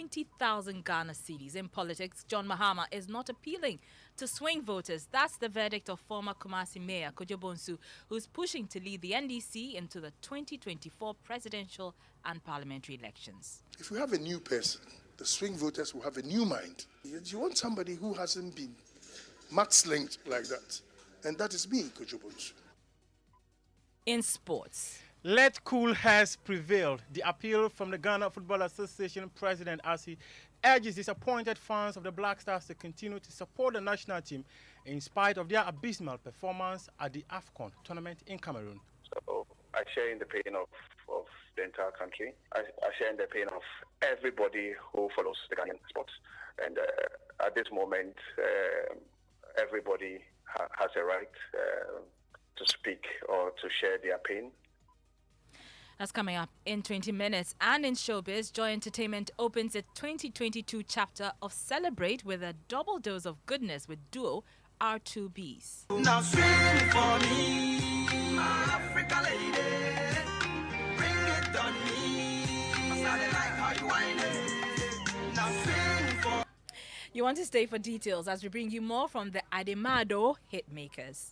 20,000 Ghana cedis. In politics, John Mahama is not appealing to swing voters. That's the verdict of former Kumasi Mayor Kojo Bonsu, who's pushing to lead the NDC into the 2024 presidential and parliamentary elections. If we have a new person, the swing voters will have a new mind. You want somebody who hasn't been mudslinged like that. And that is me, Kojo Bonsu. In sports, Let cool has prevailed. The appeal from the Ghana Football Association president as he urges disappointed fans of the Black Stars to continue to support the national team in spite of their abysmal performance at the AFCON tournament in Cameroon. So I share in the pain of the entire country. I share in the pain of everybody who follows the Ghanaian sports. And at this moment, everybody has a right to speak or to share their pain. That's coming up in 20 minutes. And in showbiz, Joy Entertainment opens its 2022 chapter of Celebrate with a double dose of goodness with duo R2Bs. Now swing for me, my Africa lady. Bring it on me. I started like how you whine it. Now swing for. You want to stay for details as we bring you more from the Ademado hitmakers.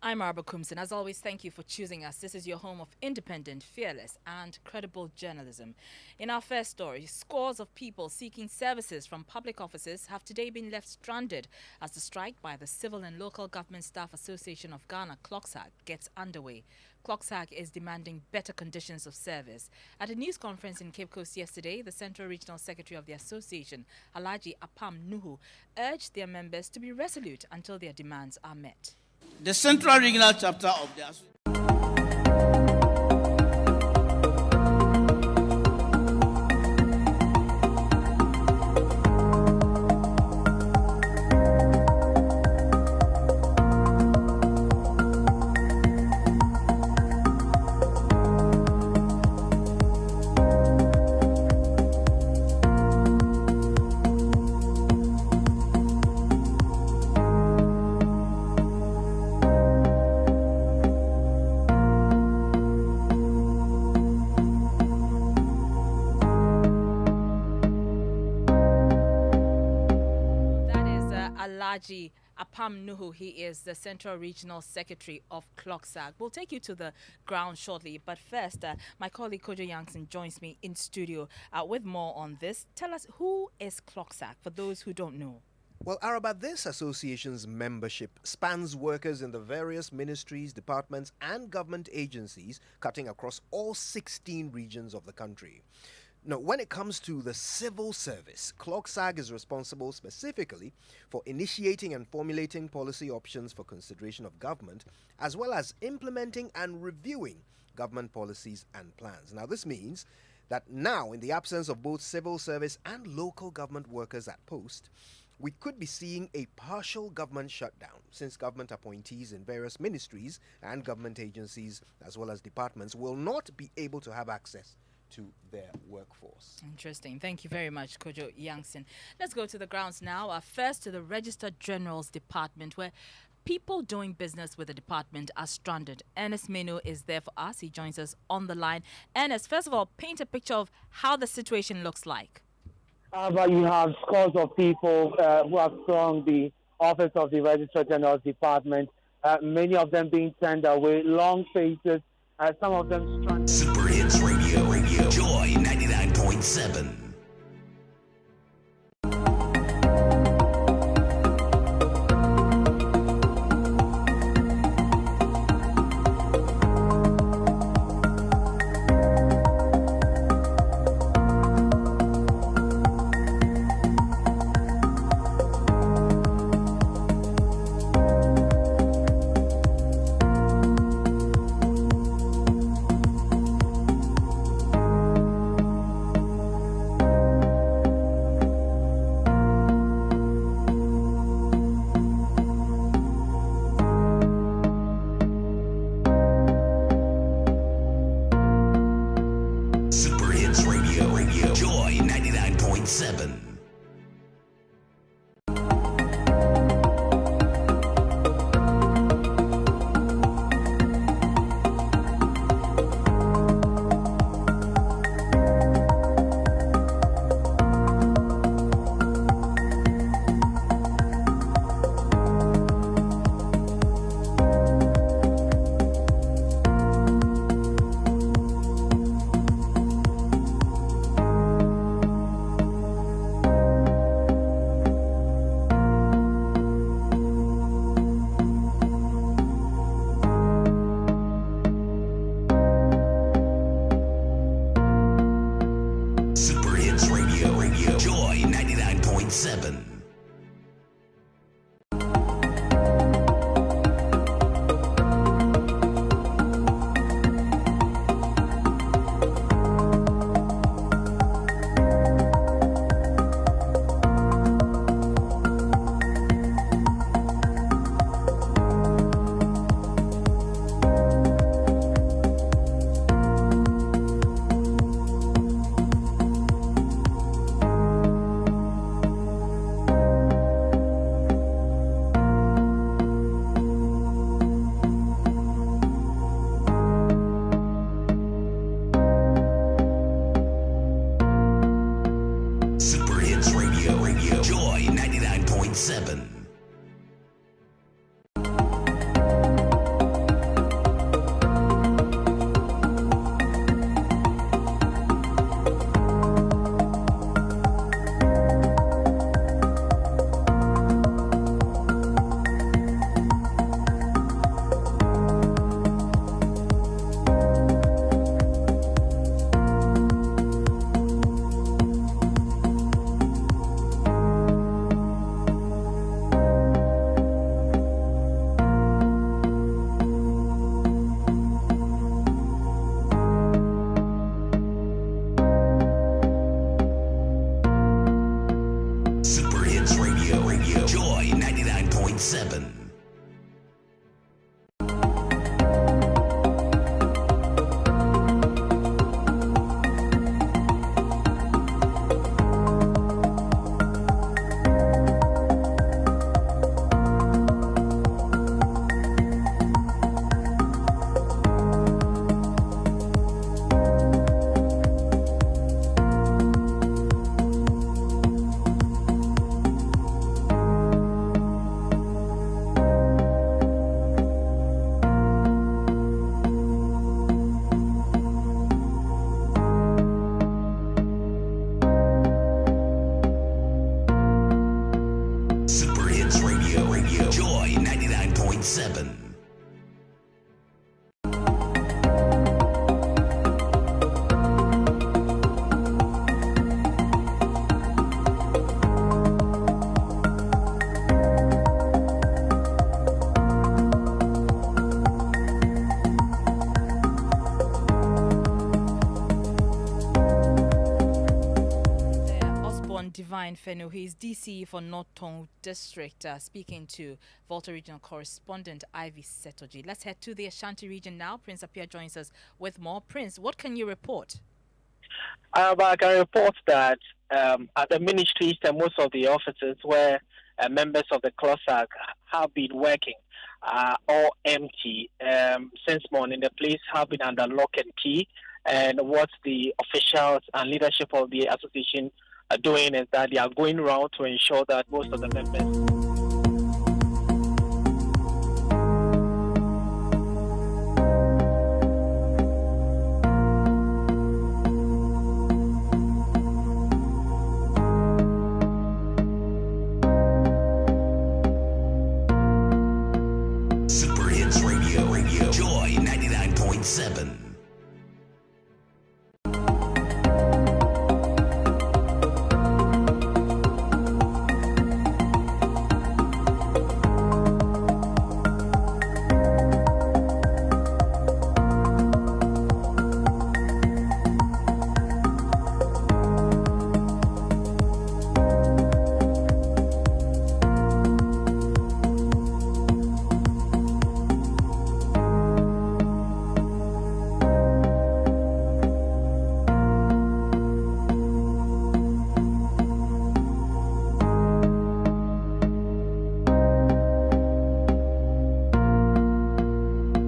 I'm Arba Kumson. As always, thank you for choosing us. This is your home of independent, fearless, and credible journalism. In our first story, scores of people seeking services from public offices have today been left stranded as the strike by the Civil and Local Government Staff Association of Ghana, CLOGSAG, gets underway. CLOGSAG is demanding better conditions of service. At a news conference in Cape Coast yesterday, the Central Regional Secretary of the association, Alhaji Apam Nuhu, urged their members to be resolute until their demands are met. The Central Regional Chapter of the Alhaji Apam Nuhu, he is the Central Regional Secretary of CLOGSAG. We'll take you to the ground shortly, but first, my colleague Kojo Youngson joins me in studio with more on this. Tell us, who is CLOGSAG for those who don't know? Well, Araba, this association's membership spans workers in the various ministries, departments, and government agencies cutting across all 16 regions of the country. Now, when it comes to the civil service, CLOGSAG is responsible specifically for initiating and formulating policy options for consideration of government, as well as implementing and reviewing government policies and plans. Now, this means that now, in the absence of both civil service and local government workers at post, we could be seeing a partial government shutdown, since government appointees in various ministries and government agencies, as well as departments, will not be able to have access to their workforce. Interesting. Thank you very much, Kojo Youngson. Let's go to the grounds now. First to the Registrar General's Department, where people doing business with the department are stranded. Ernest Menu is there for us. He joins us on the line. Ernest, first of all, paint a picture of how the situation looks like. But you have scores of people who have thronged the office of the Registrar General's Department, many of them being turned away, long faces, some of them stranded. Super Hits Radio, Joy 99.7. Divine Fenu. He's DCE for North Tong District, speaking to Volta Regional Correspondent Ivy Setoji. Let's head to the Ashanti region now. Prince Appiah joins us with more. Prince, what can you report? I can report that at the ministries, most of the offices where members of the CLOSAC have been working are all empty. Since morning, the place have been under lock and key. And what the officials and leadership of the association are doing is that they are going around to ensure that most of the members. Super Hits Radio, Joy 99.7.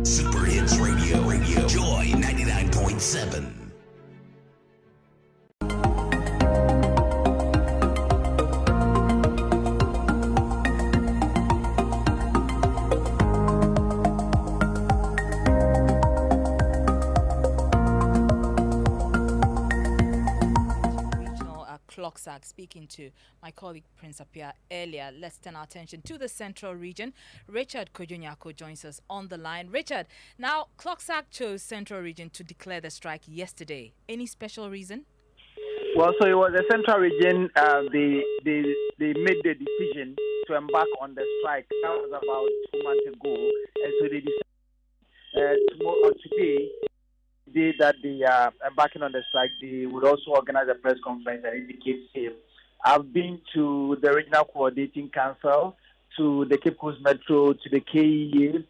Super Hits Radio, Joy 99.7. CLOSAC, speaking to my colleague Prince Appiah earlier. Let's turn our attention to the central region. Richard Kojonyako joins us on the line. Richard, now CLOSAC chose central region to declare the strike yesterday. Any special reason? Well, so it was the central region. They made the decision to embark on the strike. That was about 2 months ago, and so they decided today that they are embarking on the strike. They would also organize a press conference and indicate same. I've been to the Regional Coordinating Council, to the Cape Coast Metro, to the KEA.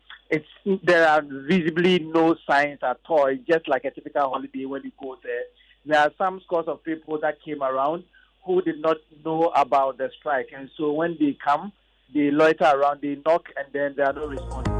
There are visibly no signs at all. It's just like a typical holiday when you go there. There are some scores of people that came around who did not know about the strike. And so when they come, they loiter around, they knock, and then there are no responses.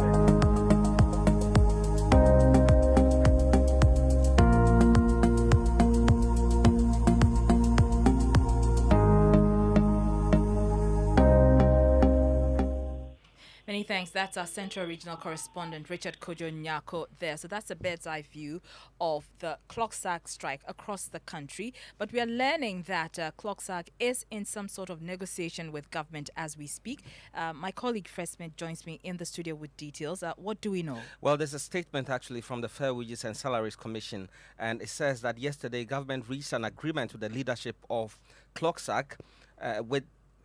Many thanks. That's our Central Regional Correspondent, Richard Kojonyako there. So that's a bird's eye view of the CLOSAC strike across the country. But we are learning that CLOSAC is in some sort of negotiation with government as we speak. My colleague Fred Smith joins me in the studio with details. What do we know? Well, there's a statement actually from the Fair Wages and Salaries Commission, and it says that yesterday government reached an agreement with the leadership of CLOSAC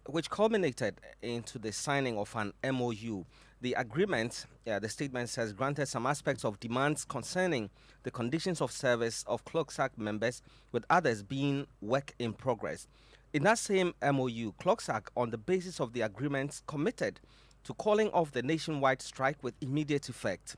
which culminated into the signing of an MOU. The agreement, the statement says, granted some aspects of demands concerning the conditions of service of CLOSAC members, with others being work in progress. In that same MOU, CLOSAC, on the basis of the agreements, committed to calling off the nationwide strike with immediate effect.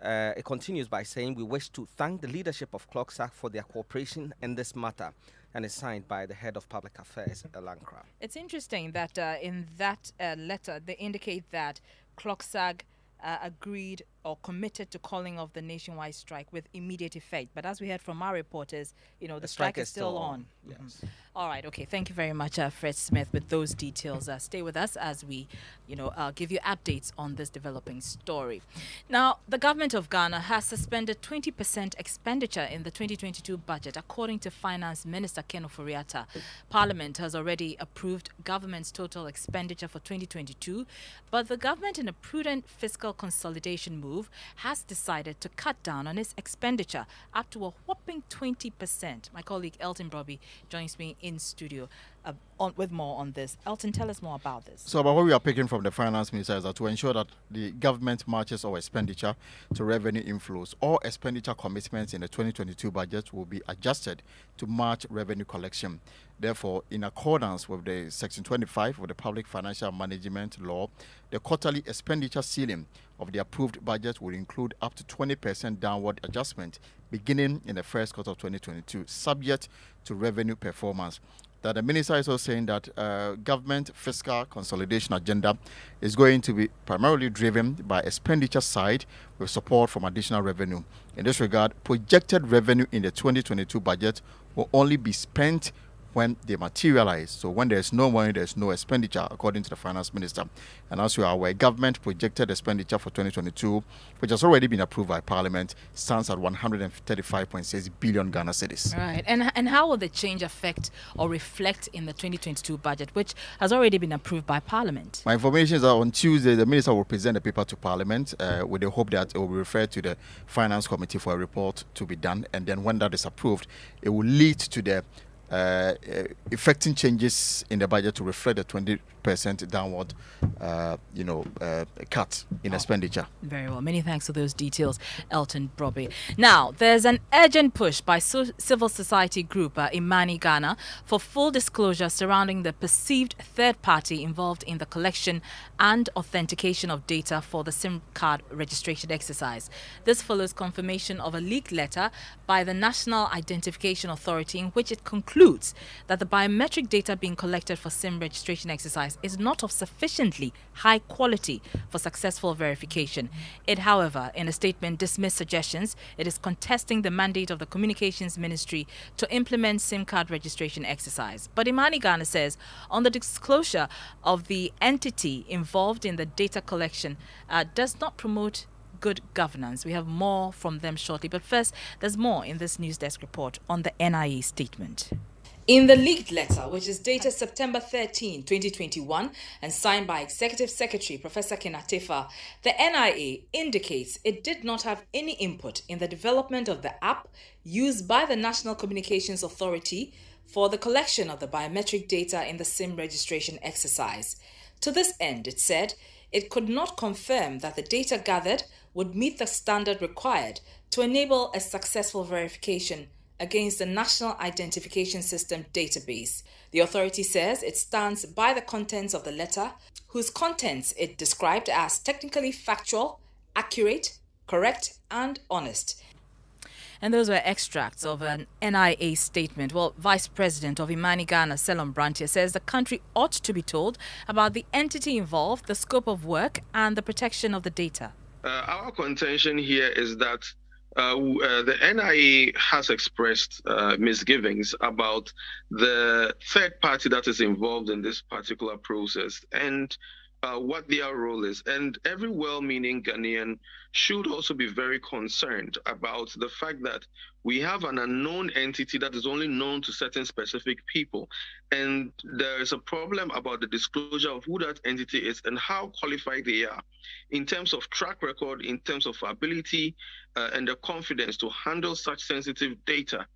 It continues by saying, we wish to thank the leadership of CLOSAC for their cooperation in this matter, and is signed by the head of public affairs, Elankra. It's interesting that in that letter, they indicate that CLOSAC agreed or committed to calling off the nationwide strike with immediate effect. But as we heard from our reporters, the strike is still on. Yes. Mm-hmm. All right. Okay. Thank you very much, Fred Smith, with those details. Stay with us as we, give you updates on this developing story. Now, the government of Ghana has suspended 20% expenditure in the 2022 budget, according to Finance Minister Ken Ofori-Atta. Parliament has already approved government's total expenditure for 2022, but the government, in a prudent fiscal consolidation move, has decided to cut down on its expenditure up to a whopping 20%. My colleague Elton Brobby joins me in studio. with more on this. Elton, tell us more about this. So, about what we are picking from the finance minister is that to ensure that the government matches our expenditure to revenue inflows, all expenditure commitments in the 2022 budget will be adjusted to match revenue collection. Therefore, in accordance with the Section 25 of the Public Financial Management Law, the quarterly expenditure ceiling of the approved budget will include up to 20% downward adjustment beginning in the first quarter of 2022, subject to revenue performance. That the minister is also saying that government fiscal consolidation agenda is going to be primarily driven by expenditure side with support from additional revenue. In this regard, projected revenue in the 2022 budget will only be spent when they materialize. So when there's no money, there's no expenditure, according to the finance minister. And as you are aware, government projected expenditure for 2022, which has already been approved by Parliament, stands at 135.6 billion Ghana cedis. Right. And how will the change affect or reflect in the 2022 budget, which has already been approved by Parliament? My information is that on Tuesday, the minister will present the paper to Parliament with the hope that it will be referred to the Finance Committee for a report to be done. And then when that is approved, it will lead to the effecting changes in the budget to reflect the 20% downward, cut in expenditure. Very well. Many thanks for those details, Elton Broby. Now, there's an urgent push by civil society group Imani Ghana for full disclosure surrounding the perceived third party involved in the collection and authentication of data for the SIM card registration exercise. This follows confirmation of a leaked letter by the National Identification Authority in which it concludes that the biometric data being collected for SIM registration exercise is not of sufficiently high quality for successful verification. It, however, in a statement dismissed suggestions it is contesting the mandate of the Communications Ministry to implement SIM card registration exercise. But Imani Ghana says on the disclosure of the entity involved in the data collection does not promote good governance. We have more from them shortly. But first, there's more in this News Desk report on the NIA statement. In the leaked letter, which is dated September 13, 2021, and signed by Executive Secretary Professor Kenatefa, the NIA indicates it did not have any input in the development of the app used by the National Communications Authority for the collection of the biometric data in the SIM registration exercise. To this end, it said it could not confirm that the data gathered would meet the standard required to enable a successful verification against the National Identification System database. The authority says it stands by the contents of the letter, whose contents it described as technically factual, accurate, correct, and honest. And those were extracts of an NIA statement. Well, Vice President of Imani Ghana, Selom Brantia, says the country ought to be told about the entity involved, the scope of work, and the protection of the data. Our contention here is that the NIA has expressed misgivings about the third party that is involved in this particular process and what their role is. And every well-meaning Ghanaian should also be very concerned about the fact that we have an unknown entity that is only known to certain specific people. And there is a problem about the disclosure of who that entity is and how qualified they are in terms of track record, in terms of ability and the confidence to handle such sensitive data.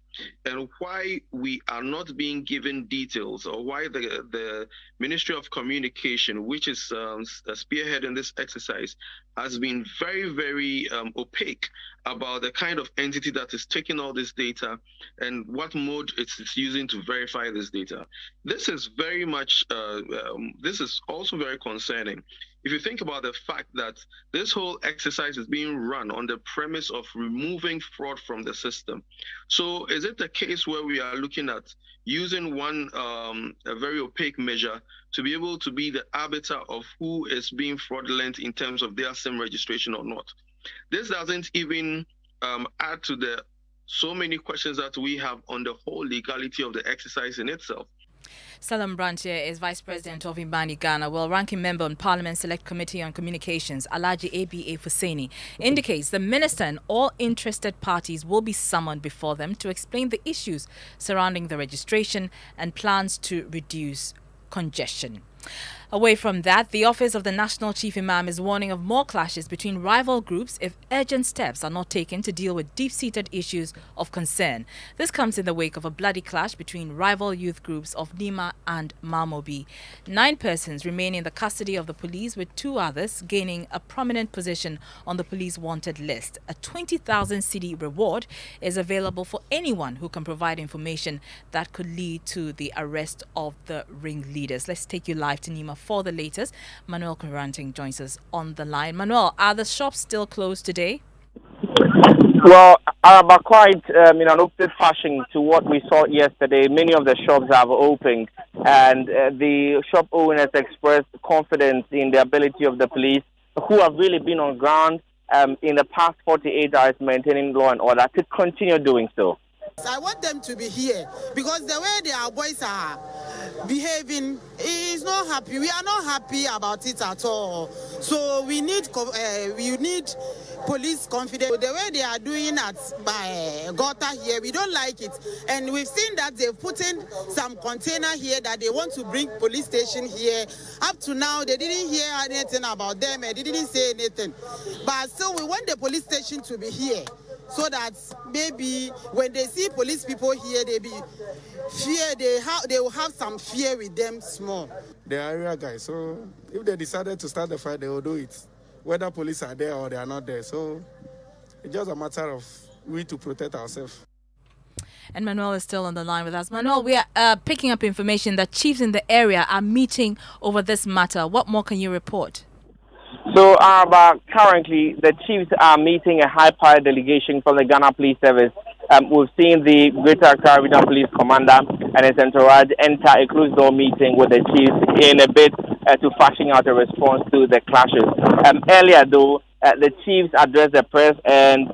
And why we are not being given details, or why the Ministry of Communication, which is spearheading this exercise, has been very, very opaque about the kind of entity that is taking all this data and what mode it's using to verify this data. This is very much, this is also very concerning. If you think about the fact that this whole exercise is being run on the premise of removing fraud from the system. So is it the case where we are looking at using one a very opaque measure to be able to be the arbiter of who is being fraudulent in terms of their SIM registration or not? This doesn't even add to the so many questions that we have on the whole legality of the exercise in itself. Salam Brantier is Vice President of Imani Ghana, while ranking member on Parliament Select Committee on Communications, Alhaji A.B.A. Fuseni, indicates the minister and all interested parties will be summoned before them to explain the issues surrounding the registration and plans to reduce congestion. Away from that, the Office of the National Chief Imam is warning of more clashes between rival groups if urgent steps are not taken to deal with deep-seated issues of concern. This comes in the wake of a bloody clash between rival youth groups of Nima and Mamobi. 9 persons remain in the custody of the police, with 2 others gaining a prominent position on the police wanted list. A 20,000 cedi reward is available for anyone who can provide information that could lead to the arrest of the ringleaders. Let's take you live to Nima for the latest. Manuel Conranting joins us on the line. Manuel, are the shops still closed today? Well, but quite in an opposite fashion to what we saw yesterday. Many of the shops have opened, and the shop owners expressed confidence in the ability of the police, who have really been on ground in the past 48 hours maintaining law and order, to continue doing so. I want them to be here because the way their boys are behaving is not happy. We are not happy about it at all. So we need police confidence. The way they are doing at by Gota here, we don't like it. And we've seen that they've put in some container here that they want to bring police station here. Up to now, they didn't hear anything about them. They didn't say anything. But still, we want the police station to be here, so that maybe when they see police people here, they will have some fear with them small. They are area guys, so if they decided to start the fight, they will do it, whether police are there or they are not there. So it's just a matter of we to protect ourselves. And Manuel is still on the line with us. Manuel, we are picking up information that chiefs in the area are meeting over this matter. What more can you report? So, currently, the chiefs are meeting a high-powered delegation from the Ghana Police Service. We've seen the Greater Accra Regional Police Commander and his entourage enter a closed-door meeting with the chiefs in a bid to fashion out a response to the clashes. Earlier, though, the chiefs addressed the press and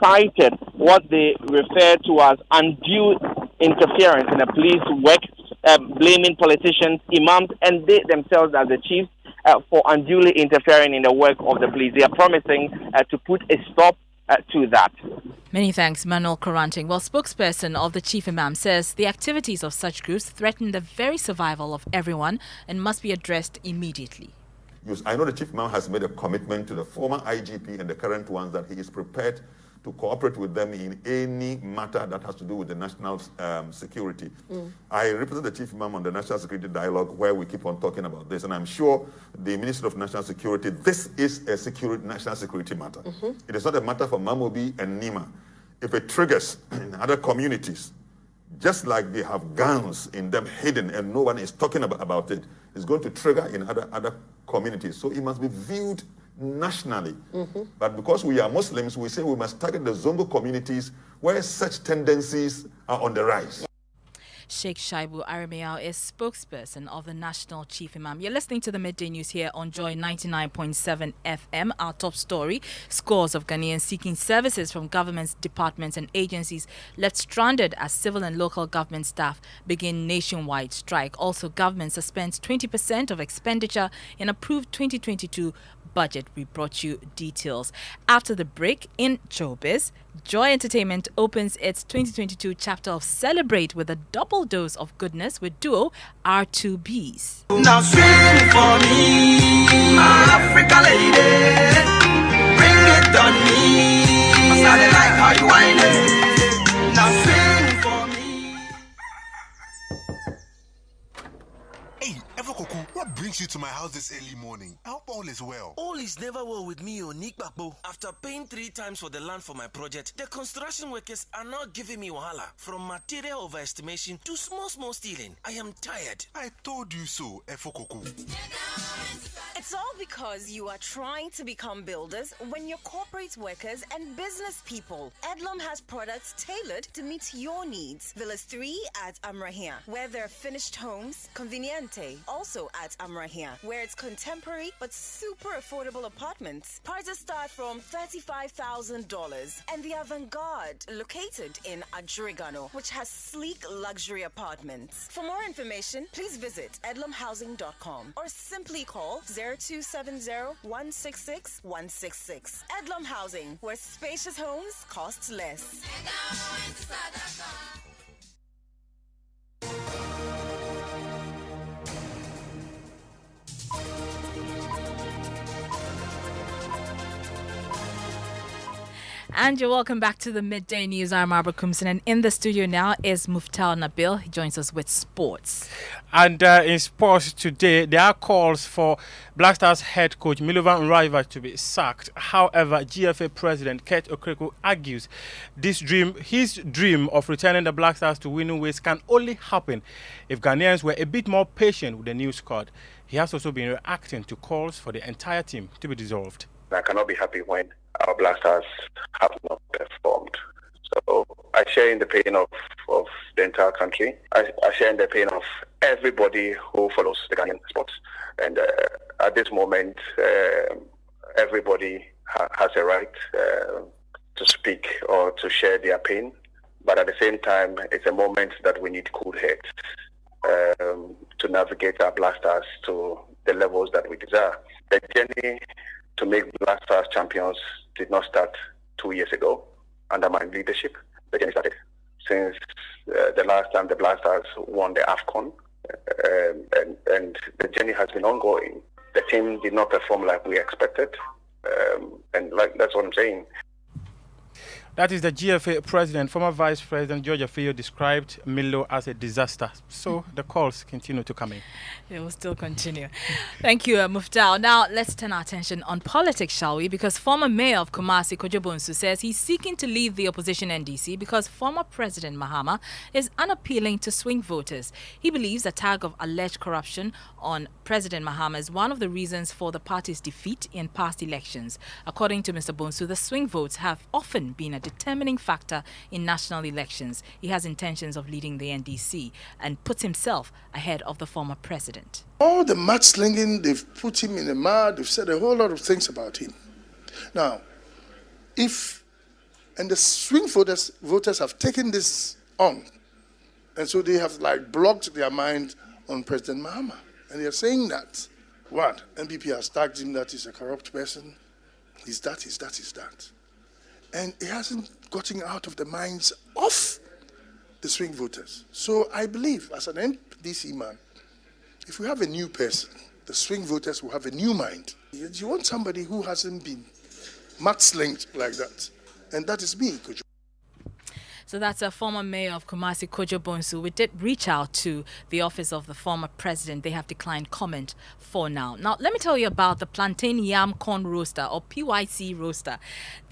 cited what they refer to as undue interference in the police work, blaming politicians, imams, and they themselves as the chiefs for unduly interfering in the work of the police. They are promising to put a stop to that. Many thanks, Manuel Coranting. Well, spokesperson of the Chief Imam says the activities of such groups threaten the very survival of everyone and must be addressed immediately. Yes, I know the Chief Imam has made a commitment to the former IGP and the current ones that he is prepared to cooperate with them in any matter that has to do with the national security. I represent the Chief Imam on the National Security Dialogue, where we keep on talking about this, and I'm sure the Minister of National Security, this is a national security matter. It is not a matter for Mamobi and Nima. If it triggers in other communities, just like they have guns in them hidden and no one is talking about it, it's going to trigger in other communities. So it must be viewed nationally. But because we are Muslims, we say we must target the Zongo communities where such tendencies are on the rise. Sheikh Shaibu Arameyao is spokesperson of the National Chief Imam. You're listening to the Midday News here on Joy99.7 FM. Our top story: scores of Ghanaians seeking services from governments, departments and agencies left stranded as civil and local government staff begin nationwide strike. Also, government suspends 20% of expenditure in approved 2022 budget. We brought you details. After the break, in Showbiz, Joy Entertainment opens its 2022 chapter of Celebrate with a double dose of goodness with duo R2Bs. Now sing for me, my Africa lady. Bring it on me. I started like how you whine it. Now sing for me. Hey, Evokoku, what brings you to my house this early morning? I hope all is well. All is never well with me, Nick Bakbo. After paying 3 times for the land for my project, the construction workers are now giving me wahala. From material overestimation to small stealing. I am tired. I told you so, Evokoku. It's all because you are trying to become builders when you're corporate workers and business people. Edlum has products tailored to meet your needs. Villas 3 at Amrahia, where there are finished homes. Conveniente, also at Amrahia, where it's contemporary but super affordable apartments. Prices start from $35,000. And the Avant-Garde, located in Adrigano, which has sleek luxury apartments. For more information, please visit edlumhousing.com or simply call 0270-166-166. Edlum Housing, where spacious homes cost less. And you're welcome back to the Midday News. I'm Barbara Kumson, and in the studio now is Muftau Nabil. He joins us with sports. And in sports today, there are calls for Black Stars head coach Milovan Nraiva to be sacked. However, GFA president Kurt Okreku argues his dream of returning the Black Stars to winning ways can only happen if Ghanaians were a bit more patient with the new squad. He has also been reacting to calls for the entire team to be dissolved. I cannot be happy when our Black Stars have not performed. So I share in the pain of the entire country. I share in the pain of everybody who follows the Ghanaian sports. And at this moment, everybody has a right to speak or to share their pain. But at the same time, it's a moment that we need cool heads to navigate our Black Stars to the levels that we desire. The journey to make Black Stars champions did not start 2 years ago under my leadership. The journey started since the last time the Black Stars won the AFCON, and the journey has been ongoing. The team did not perform like we expected, and that's what I'm saying. That is the GFA president. Former Vice President George Afeyo described Milo as a disaster. So the calls continue to come in. It will still continue. Thank you, Muftau. Now, let's turn our attention on politics, shall we? Because former mayor of Kumasi, Kojo Bonsu, says he's seeking to leave the opposition NDC because former President Mahama is unappealing to swing voters. He believes a tag of alleged corruption on President Mahama is one of the reasons for the party's defeat in past elections. According to Mr. Bonsu, the swing votes have often been a determining factor in national elections. He has intentions of leading the NDC and puts himself ahead of the former president. All the mudslinging, they've put him in the mud, they've said a whole lot of things about him. Now, and the swing voters have taken this on, and so they have blocked their mind on President Mahama. And they are saying that, NPP has tagged him that he's a corrupt person, he's that. And it hasn't gotten out of the minds of the swing voters. So I believe, as an NDC man, if we have a new person, the swing voters will have a new mind. You want somebody who hasn't been mudslinged like that. And that is me, Kojo. So that's a former mayor of Kumasi, Kojo Bonsu. We did reach out to the office of the former president. They have declined comment for now. Now, let me tell you about the Plantain Yam Corn Roaster, or PYC Roaster.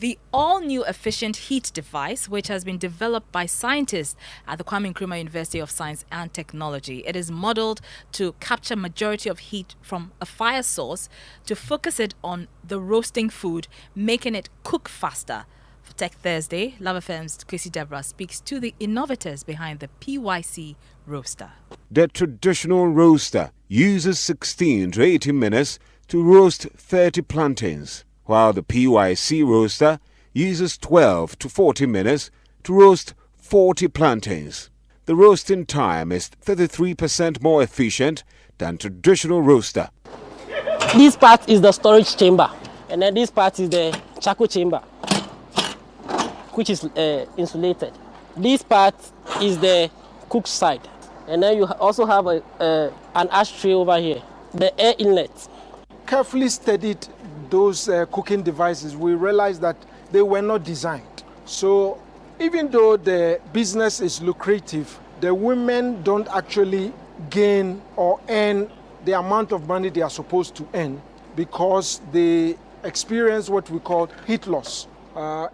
The all-new efficient heat device, which has been developed by scientists at the Kwame Nkrumah University of Science and Technology. It is modeled to capture majority of heat from a fire source to focus it on the roasting food, making it cook faster. For Tech Thursday, Love FM's Kwesi Deborah speaks to the innovators behind the PYC Roaster. The traditional roaster uses 16 to 18 minutes to roast 30 plantains, while the PYC Roaster uses 12 to 40 minutes to roast 40 plantains. The roasting time is 33% more efficient than traditional roaster. This part is the storage chamber, and then this part is the charcoal chamber, which is insulated. This part is the cook side, and then you also have an ashtray over here, the air inlet. Carefully studied those cooking devices, we realized that they were not designed. So even though the business is lucrative, the women don't actually gain or earn the amount of money they are supposed to earn because they experience what we call heat loss.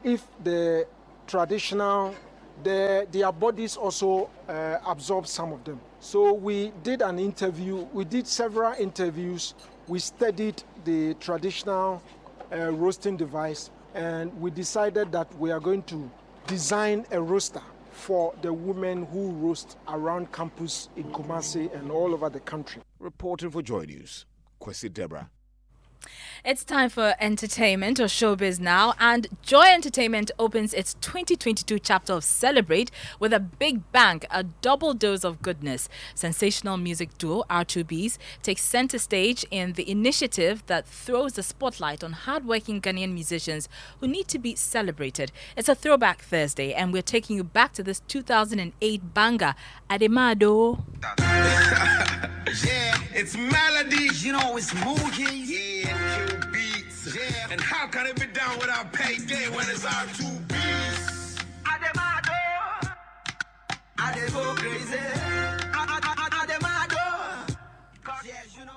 If the traditional, their bodies also absorb some of them. So we did several interviews, we studied the traditional roasting device, and we decided that we are going to design a roaster for the women who roast around campus in Kumasi and all over the country. Reporting for Joy News, Kwesi Deborah. It's time for entertainment or showbiz now, and Joy Entertainment opens its 2022 chapter of Celebrate with a big bang, a double dose of goodness. Sensational music duo R2Bs takes center stage in the initiative that throws the spotlight on hardworking Ghanaian musicians who need to be celebrated. It's a throwback Thursday, and we're taking you back to this 2008 banger, Ademado. Yeah, it's melodies, it's moody. Yeah, Q beats. And how can it be done without payday when it's our two beats? I dey go crazy. I dey mad. Yes, you know.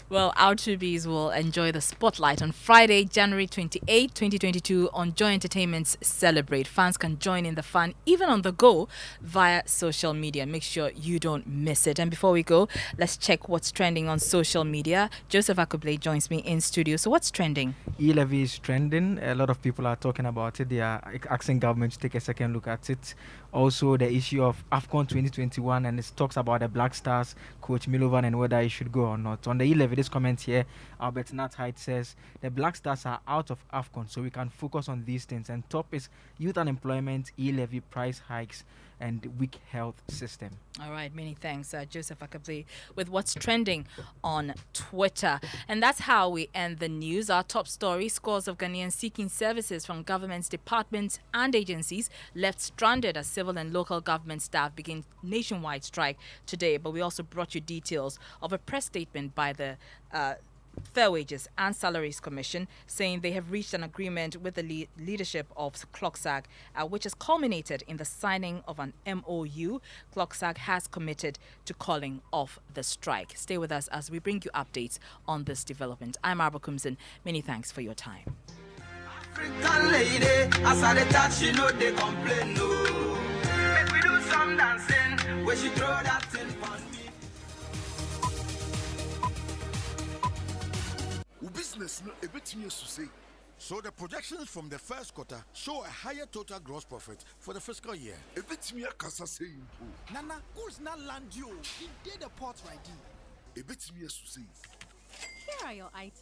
Well, our 2Bs will enjoy the spotlight on Friday, January 28, 2022 on Joy Entertainment's Celebrate. Fans can join in the fun even on the go via social media. Make sure you don't miss it. And before we go, let's check what's trending on social media. Joseph Akuble joins me in studio. So what's trending? E-levy is trending. A lot of people are talking about it. They are asking government to take a second look at it. Also, the issue of AFCON 2021, and it talks about the Black Stars, Coach Milovan, and whether he should go or not. On the E-levy, this comment here, Albert Nat Hyde says, the Black Stars are out of AFCON, so we can focus on these things. And top is youth unemployment, E-levy, price hikes, and weak health system. All right, many thanks, Joseph Akabli, with what's trending on Twitter. And that's how we end the news. Our top story, scores of Ghanaians seeking services from government's departments and agencies left stranded as civil and local government staff begin nationwide strike today. But we also brought you details of a press statement by the Fair Wages and Salaries Commission saying they have reached an agreement with the leadership of CLOCSAG, which has culminated in the signing of an MOU. CLOCSAG has committed to calling off the strike. Stay with us as we bring you updates on this development. I'm Arba Kumsin. Many thanks for your time. African lady, as I touch, you know they complain, no. Make we do some dancing, where she throw that thing on me. Business no a bit news to say. So the projections from the first quarter show a higher total gross profit for the fiscal year. A bit me kasa saying Nana, goods not land you. He did the port right. A bit me to say. Here are your items.